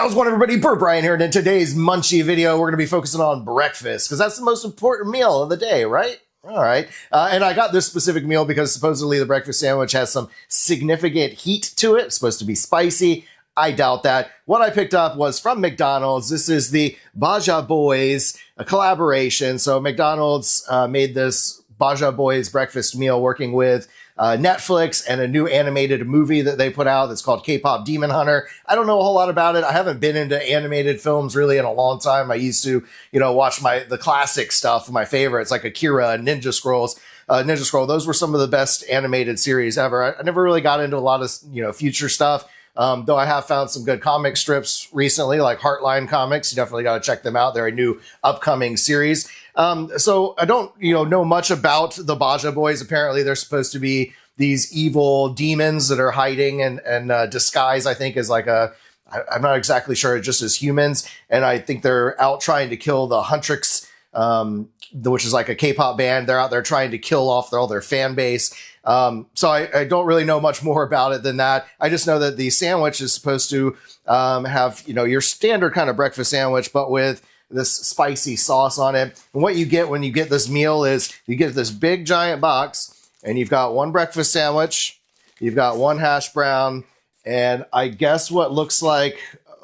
how's going, everybody? Bert Brian here, and in today's Munchy video, we're going to be focusing on breakfast, because that's the most important meal of the day, right? All right. And I got this specific meal because supposedly the breakfast sandwich has some significant heat to it. It's supposed to be spicy. I doubt that. What I picked up was from McDonald's. This is the Saja Boys collaboration. So McDonald's made this Saja Boys breakfast meal working with Netflix and a new animated movie that they put out that's called K-Pop Demon Hunter. I don't know a whole lot about it. I haven't been into animated films really in a long time. I used to, watch the classic stuff, my favorites like Akira and Ninja Scroll. Those were some of the best animated series ever. I never really got into a lot of, future stuff. Though I have found some good comic strips recently, like Heartline Comics. You definitely got to check them out. They're a new upcoming series. So I don't, know much about the Saja Boys. Apparently they're supposed to be these evil demons that are hiding and disguise, I think, is like I'm not exactly sure, just as humans. And I think they're out trying to kill the Huntrix, which is like a K-pop band. They're out there trying to kill off all their fan base. So I don't really know much more about it than that. I just know that the sandwich is supposed to have, your standard kind of breakfast sandwich, but with this spicy sauce on it. And what you get when you get this meal is you get this big giant box, and you've got one breakfast sandwich, you've got one hash brown, and I guess what looks like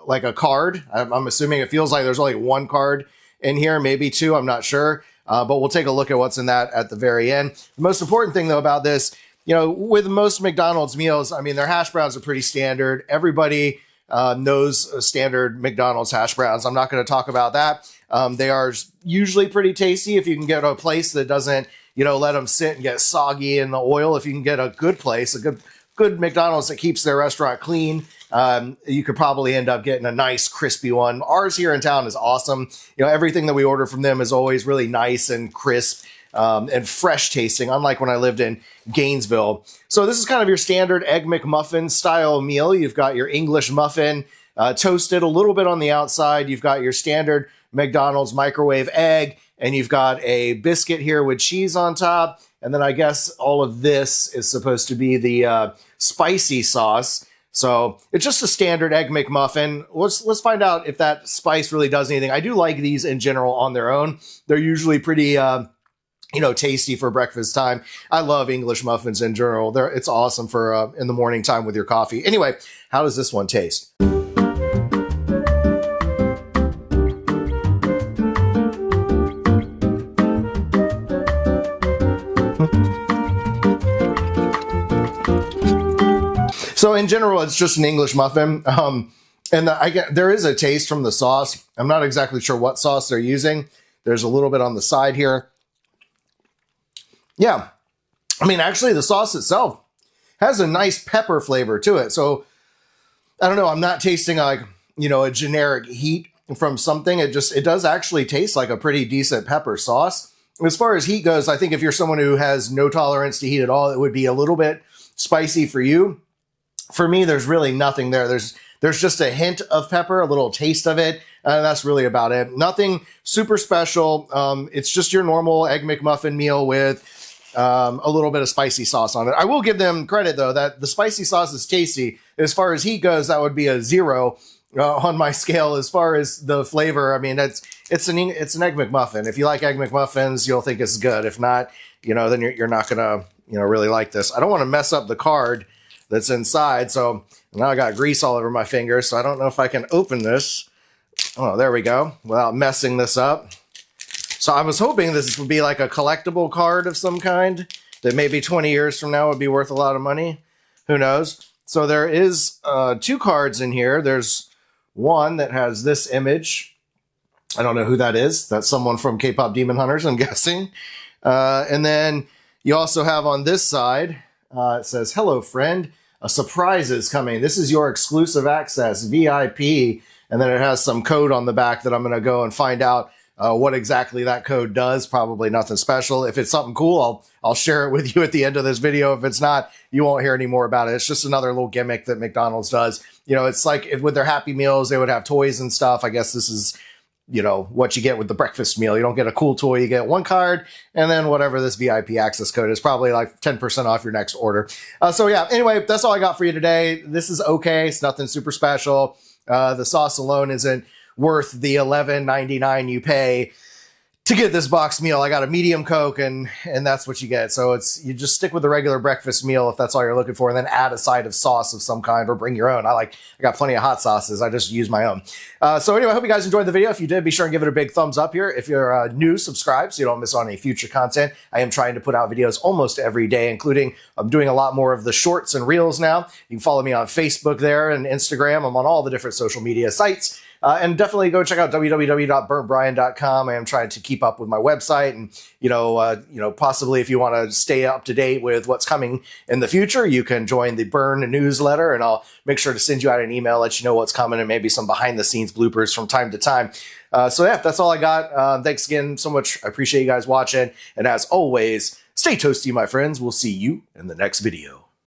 a card. I'm assuming it feels like there's only one card in here, maybe two, I'm not sure. But we'll take a look at what's in that at the very end. The most important thing, though, about this, with most McDonald's meals, I mean, their hash browns are pretty standard. Everybody knows standard McDonald's hash browns. I'm not going to talk about that. They are usually pretty tasty if you can get a place that doesn't, let them sit and get soggy in the oil. If you can get a good place, a good McDonald's that keeps their restaurant clean, you could probably end up getting a nice crispy one. Ours here in town is awesome. Everything that we order from them is always really nice and crisp and fresh tasting, unlike when I lived in Gainesville. So this is kind of your standard Egg McMuffin style meal. You've got your English muffin, toasted a little bit on the outside. You've got your standard McDonald's microwave egg, and you've got a biscuit here with cheese on top. And then I guess all of this is supposed to be the spicy sauce. So it's just a standard Egg McMuffin. Let's find out if that spice really does anything. I do like these in general on their own. They're usually pretty, tasty for breakfast time. I love English muffins in general. It's awesome for in the morning time with your coffee. Anyway, how does this one taste? So in general, it's just an English muffin. And there is a taste from the sauce. I'm not exactly sure what sauce they're using. There's a little bit on the side here. Yeah. I mean, actually, the sauce itself has a nice pepper flavor to it. So I don't know. I'm not tasting like, a generic heat from something. It does actually taste like a pretty decent pepper sauce. As far as heat goes, I think if you're someone who has no tolerance to heat at all, it would be a little bit spicy for you. For me, there's really nothing there. There's just a hint of pepper, a little taste of it, and that's really about it. Nothing super special. It's just your normal Egg McMuffin meal with a little bit of spicy sauce on it. I will give them credit, though, that the spicy sauce is tasty. As far as heat goes, that would be a 0 on my scale. As far as the flavor, I mean, it's an Egg McMuffin. If you like Egg McMuffins, you'll think it's good. If not, then you're not gonna really like this. I don't want to mess up the card that's inside. So now I got grease all over my fingers, so I don't know if I can open this. Oh, there we go, without messing this up. So I was hoping this would be like a collectible card of some kind that maybe 20 years from now would be worth a lot of money. Who knows? So there is 2 cards in here. There's one that has this image. I don't know who that is. That's someone from K-Pop Demon Hunters, I'm guessing. And then you also have on this side, it says, "Hello, friend. A surprise is coming. This is your exclusive access, VIP." And then it has some code on the back that I'm going to go and find out what exactly that code does. Probably nothing special. If it's something cool, I'll share it with you at the end of this video. If it's not, you won't hear any more about it. It's just another little gimmick that McDonald's does. It's like with their Happy Meals, they would have toys and stuff. I guess this is what you get with the breakfast meal. You don't get a cool toy. You get one card, and then whatever this VIP access code is, probably like 10% off your next order. So yeah, anyway, that's all I got for you today. This is okay. It's nothing super special. The sauce alone isn't worth the $11.99 you pay to get this box meal. I got a medium Coke, and that's what you get. So you just stick with the regular breakfast meal if that's all you're looking for, and then add a side of sauce of some kind or bring your own. I got plenty of hot sauces. I just use my own. So anyway, I hope you guys enjoyed the video. If you did, be sure and give it a big thumbs up here. If you're new, subscribe so you don't miss on any future content. I am trying to put out videos almost every day, including I'm doing a lot more of the shorts and reels now. You can follow me on Facebook there and Instagram. I'm on all the different social media sites. And definitely go check out www.burntbrian.com. I am trying to keep up with my website, and possibly if you want to stay up to date with what's coming in the future, you can join the Burn newsletter, and I'll make sure to send you out an email, let you know what's coming, and maybe some behind the scenes bloopers from time to time. So yeah, that's all I got. Thanks again so much. I appreciate you guys watching, and as always, stay toasty, my friends. We'll see you in the next video.